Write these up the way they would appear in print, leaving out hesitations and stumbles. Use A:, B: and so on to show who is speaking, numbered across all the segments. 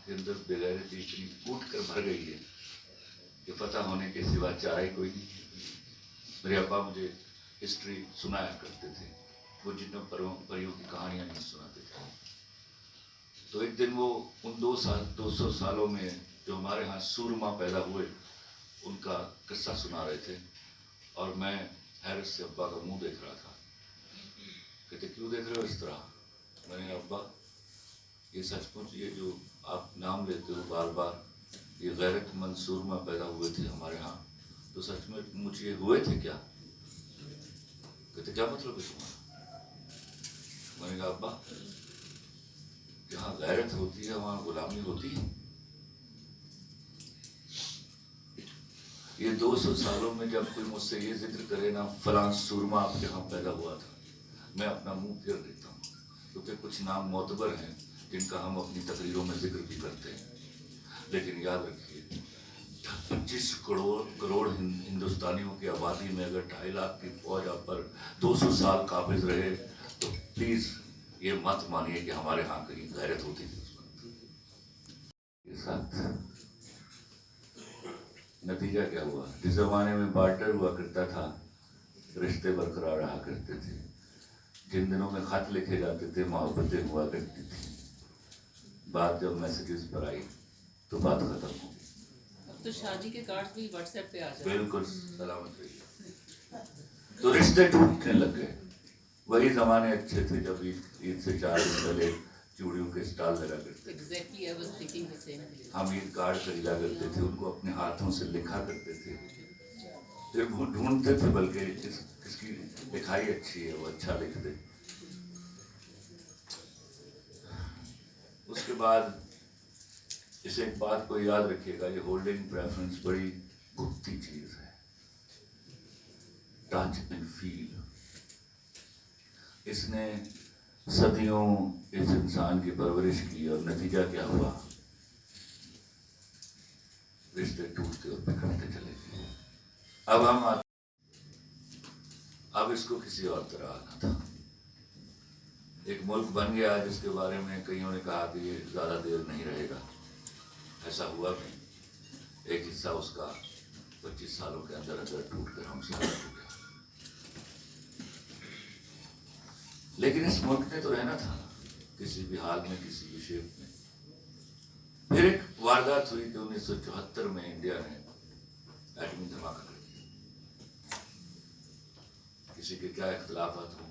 A: کے اندر بغیرتی اتنی کوٹ کر بھر گئی ہے کہ فتح ہونے کے سوا چارہ ہی کوئی نہیں. میرے ابا مجھے ہسٹری سنایا کرتے تھے, وہ جنوں پریوں کی کہانیاں نہیں سناتے تھے. تو ایک دن وہ ان 200 سالوں میں جو ہمارے ہاں سورما پیدا ہوئے ان کا قصہ سنا رہے تھے, اور میں حیرت سے ابا کا منہ دیکھ رہا تھا. کہتے کیوں دیکھ رہے ہو اس طرح؟ میں نے ابا یہ سچ مچ یہ جو آپ نام لیتے ہو بار بار, یہ غیرت مند سورما پیدا ہوئے تھے ہمارے ہاں, تو سچ میں مجھ یہ ہوئے تھے کیا؟ کہتے کیا مطلب ہے تمہارا؟ میں نے کہا ابا جہاں غیرت ہوتی ہے وہاں غلامی ہوتی ہے. یہ 200 سالوں میں جب کوئی مجھ سے یہ ذکر کرے نا فلاں سورما آپ کے یہاں پیدا ہوا تھا, میں اپنا منہ پھیر دیتا ہوں, کیونکہ کچھ نام معتبر ہیں جن کا ہم اپنی تقریروں میں ذکر بھی کرتے ہیں. لیکن یاد رکھیے 25 کروڑ ہندوستانیوں کی آبادی میں اگر 2.5 لاکھ کی فوج آپ پر 200 سال قابض رہے تو پلیز یہ مت مانیے کہ ہمارے ہاں کہیں غیرت ہوتی تھی. اس وقت نتیجہ کیا ہوا؟ جس زمانے میں بارٹر ہوا کرتا تھا رشتے برقرار رہا کرتے تھے, جن دنوں میں خط لکھے جاتے تھے محبتیں ہوا کرتی تھی. بات جب میسیجز پر آئی تو بات ختم ہو گئی.
B: اب تو شادی کے کارڈ بھی واٹس ایپ پہ آ جاتے.
A: بالکل سلامت رہیے. تو رشتے ٹوٹنے لگ گئے. وہی زمانے اچھے تھے جب عید سے 4 دن پہلے چوڑیوں کے اسٹال لگا کرتے تھے. ہم عید کارڈ خریدا کرتے تھے, ان کو اپنے ہاتھوں سے لکھا کرتے تھے, پھر ڈھونڈتے تھے بلکہ کس کی لکھائی اچھی ہے وہ اچھا لکھ دے. اس کے بعد اس ایک بات کو یاد رکھیے گا, یہ ہولڈنگ پریفرنس بڑی گپتی چیز ہے. ٹچ اینڈ فیل, اس نے صدیوں اس انسان کی پرورش کی, اور نتیجہ کیا ہوا؟ رشتے ٹوٹتے اور بکھرتے چلے گئے. اب اس کو کسی اور طرح آنا تھا. ایک ملک بن گیا جس کے بارے میں کئیوں نے کہا کہ یہ زیادہ دیر نہیں رہے گا. ایسا ہوا بھی. ایک حصہ اس کا 25 سالوں کے اندر ٹوٹ کر ہم سے الگ ہو گیا. لیکن اس ملک نے تو رہنا تھا کسی بھی حال میں, کسی بھی شیپ میں. پھر ایک واردات ہوئی کہ 1974 میں انڈیا نے ایٹمی دھماکہ کر دیا. کسی کے کیا اختلافات ہوں,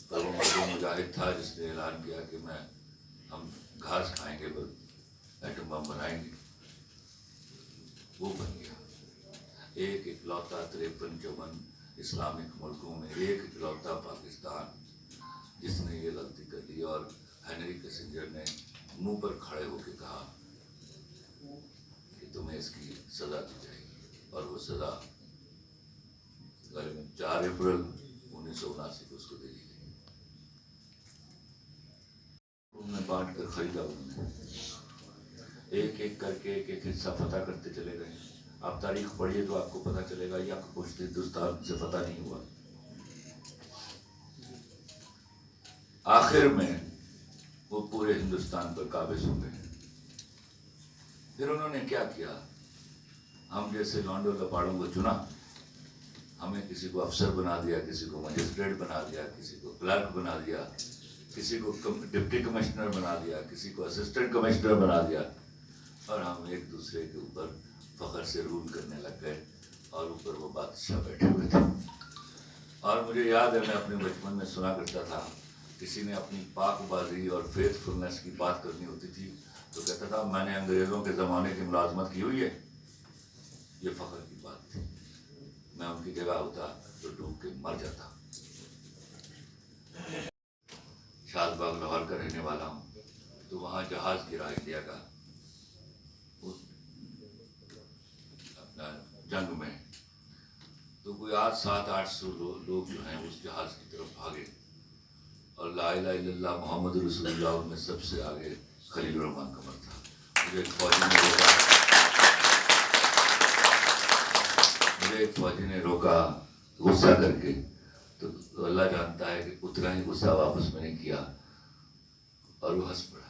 A: پر وہ مرد مجاہد تھا جس نے اعلان کیا کہ ہم گھاس کھائیں گے پر ایٹم بم بنائیں گے. وہ بن گیا. ایک اکلوتا 53-54 اسلامک ملکوں میں ایک اکلوتا پاکستان جس نے یہ غلطی کر لی, اور ہینری کسنجر نے منہ پر کھڑے ہو کے کہا کہ تمہیں اس کی سزا دی جائے گی, اور وہ سزا 4 اپریل 1979 کو اس کو دے دی گئی. انہوں نے بانٹ کر خریدا. انہوں نے ایک ایک کر کے ایک حصہ فتح کرتے چلے گئے. آپ تاریخ پڑھیے تو آپ کو پتہ چلے گا یک پشت ہندوستان سے فتح نہیں ہوا. آخر میں وہ پورے ہندوستان پر قابض ہو گئے. پھر انہوں نے کیا کیا؟ ہم جیسے لانڈوں لپاڑوں کو چنا, ہمیں کسی کو افسر بنا دیا, کسی کو مجسٹریٹ بنا دیا, کسی کو کلرک بنا دیا, کسی کو ڈپٹی کمشنر بنا دیا, کسی کو اسسٹنٹ کمشنر بنا دیا, اور ہم ایک دوسرے کے اوپر فخر سے رول کرنے لگ گئے, اور اوپر وہ بادشاہ بیٹھے ہوئے تھے. اور مجھے یاد ہے میں اپنے بچپن میں سنا کرتا تھا, کسی نے اپنی پاک بازی اور فیتھ فلنس کی بات کرنی ہوتی تھی تو کہتا تھا میں نے انگریزوں کے زمانے کی ملازمت کی ہوئی ہے. یہ فخر کی بات تھی. میں ان کی جگہ ہوتا تو ڈوب کے مر جاتا. شاد باغ لاہور کا رہنے والا ہوں, تو وہاں جہاز گرا انڈیا کا اپنا جنگ میں, تو کوئی 700-800 لوگ جو ہیں اس جہاز کی طرف بھاگے, اور لا الہ الا اللہ محمد رسول اللہ ان میں سب سے آگے خلیل الرحمن قمر تھا. مجھے ایک فوجی نے روکا غصہ کر کے, تو اللہ جانتا ہے کہ اتنا ہی غصہ واپس میں نے کیا, اور وہ ہنس پڑا.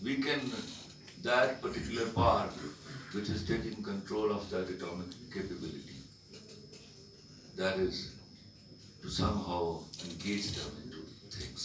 A: weaken that particular part which is taking control of that atomic capability? That is to somehow engage them into things.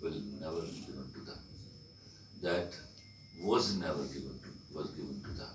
A: will never be given to them. That was never given to them.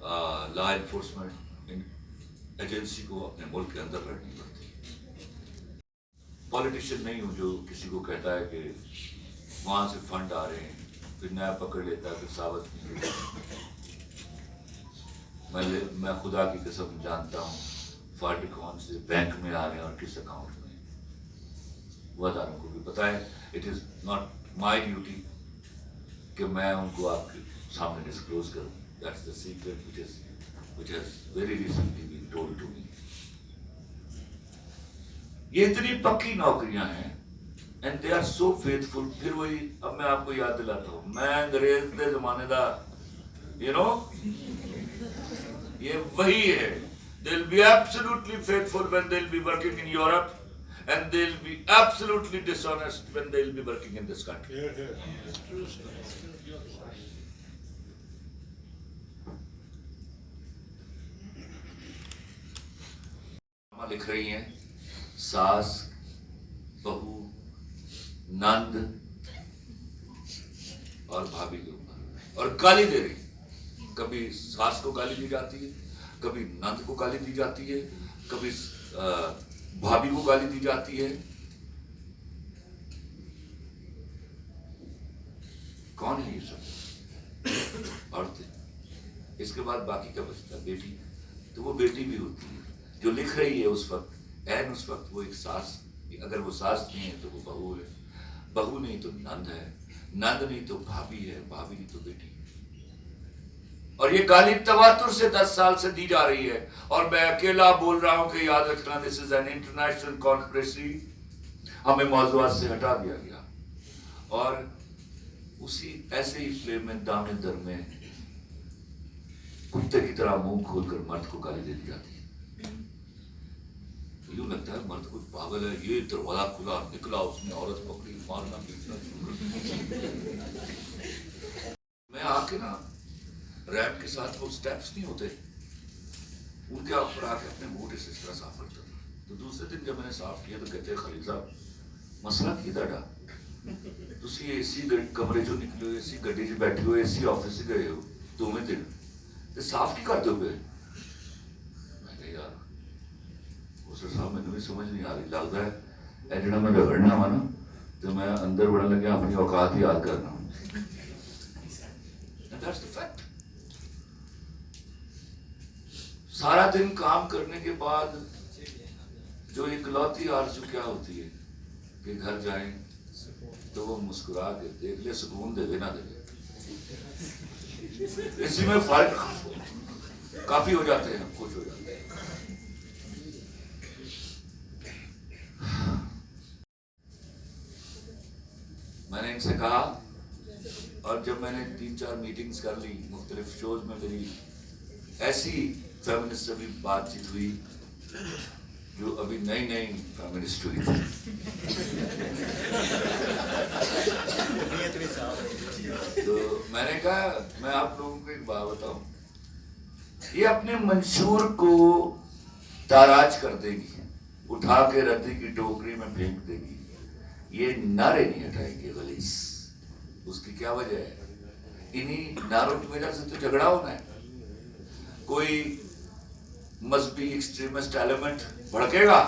A: Law enforcement agency کو اپنے ملک کے اندر رکھنی پڑتی ہے. Politician نہیں ہوں جو کسی کو کہتا ہے کہ وہاں سے فنڈ آ رہے ہیں پھر نیا پکڑ لیتا ہے پھر ثابت نہیں ہوتا. میں خدا کی قسم جانتا ہوں فنڈ کون سے بینک میں آ رہے ہیں اور کس اکاؤنٹ میں. وہ اداروں کو بھی پتہ ہے. It is not my duty کہ میں ان کو آپ کے سامنے ڈسکلوز کروں. That's the secret which has very recently been told to me. یہ اتنی پکی نوکریاں ہیں and they are so faithful. پھر وہی اب میں آپ کو یاد دلاتا ہوں میں انگریز کے زمانے دا you know یہ وہی ہے. they'll be absolutely faithful when they'll be working in Europe and they'll be absolutely dishonest when they'll be working in this country. لکھ رہی ہیں ساس بہو نند اور بھابھی کے اوپر اور گالی دے رہی. کبھی ساس کو گالی دی جاتی ہے, کبھی نند کو گالی دی جاتی ہے, کبھی بھابھی کو گالی دی جاتی ہے. کون ہے یہ سب عورتیں؟ اس کے بعد باقی کا بچتا ہے بیٹی. تو وہ بیٹی بھی ہوتی ہے جو لکھ رہی ہے اس وقت عین اس وقت وہ ایک ساس. اگر وہ ساس نہیں ہے تو وہ بہو ہے, بہو نہیں تو نند ہے, نند نہیں تو بھابھی ہے, بھابھی نہیں تو بیٹی. اور یہ گالی تواتر سے 10 سال سے دی جا رہی ہے اور میں اکیلا بول رہا ہوں کہ یاد رکھنا دس از این انٹرنیشنل کانسپریسی. ہمیں موضوعات سے ہٹا دیا گیا اور اسی ایسے ہی فلیم میں دامے در میں کتے کی طرح منہ کھول کر مرد کو گالی دے دی جاتی ہے. یوں لگتا ہے مرد کچھ پاگل ہے, یہ دروازہ کھلا نکلا اس نے عورت پکڑی مارنا پیٹنا شروع کر. میں آ کے نا ریپ کے ساتھ وہ سٹیپس نہیں ہوتے ان کے اوپر آ کے اپنے بوٹ اس طرح صاف کرتا تھا. تو دوسرے دن جب میں نے صاف کیا تو کہتے ہیں خلیل صاحب مسئلہ کی تھا تسی اے سی کمرے چوں نکلے ہو, اے سی گڈی چ بیٹھے ہو, اے سی آفس سے گئے ہو دوویں دن تے صاف کی کرتے ہو پے؟ میں کہا یار اسر صاحب مینوں بھی سمجھ نہیں آ رہی. لگتا ہے اے جڑا میں رگڑنا وا نا تو میں اندر بڑھن لگا اپنی اوقات ہی یاد کرنا. That's the fact. سارا دن کام کرنے کے بعد جو اکلوتی آرزو کیا ہوتی ہے کہ گھر جائیں تو وہ مسکرا کے دیکھ لے, سکون دے دے نہ دے دے. اسی میں فرق کافی ہو جاتے ہیں, خوش ہو جاتے ہیں. میں نے ان سے کہا اور جب میں نے 3-4 میٹنگز کر لی مختلف شوز میں, میری ایسی فیمنسٹ سے بھی بات چیت ہوئی جو ابھی نئی فیمنسٹ ہوئی تھی. تو میں نے کہا میں آپ لوگوں کو ایک بات بتاؤں, یہ اپنے منشور کو تاراج کر دے گی, اٹھا کے ردی کی ٹوکری میں پھینک دے گی, یہ نعرے نہیں ہٹائیں گے غلیظ. اس کی کیا وجہ ہے؟ انہی نعروں کی وجہ سے تو جھگڑا ہونا ہے. کوئی مذہبی ایکسٹریمسٹ ایلیمنٹ بھڑکے گا,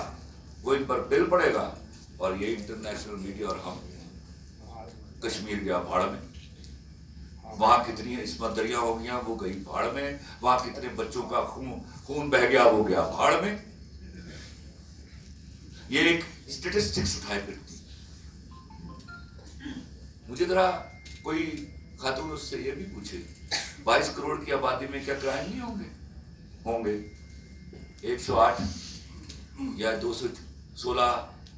A: وہ ان پر بل پڑے گا اور یہ انٹرنیشنل میڈیا اور ہم. کشمیر گیا بھاڑ میں, وہاں کتنی عصمت دریا ہو گیا وہ گئی بھاڑ میں, وہاں کتنے بچوں کا خون بہ گیا وہ گیا بھاڑ میں. یہ ایک اسٹیٹسٹکس اٹھائے پھرتی. مجھے ذرا کوئی خاتون اس سے یہ بھی پوچھے 22 کروڑ کی آبادی میں کیا کرائم نہیں ہوں گے؟ 108 یا 216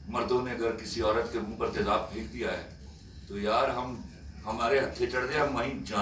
A: مردوں نے اگر کسی عورت کے منہ پر تیزاب پھینک دیا ہے تو یار ہمارے ہتھے چڑھ دے, ہم وہیں جان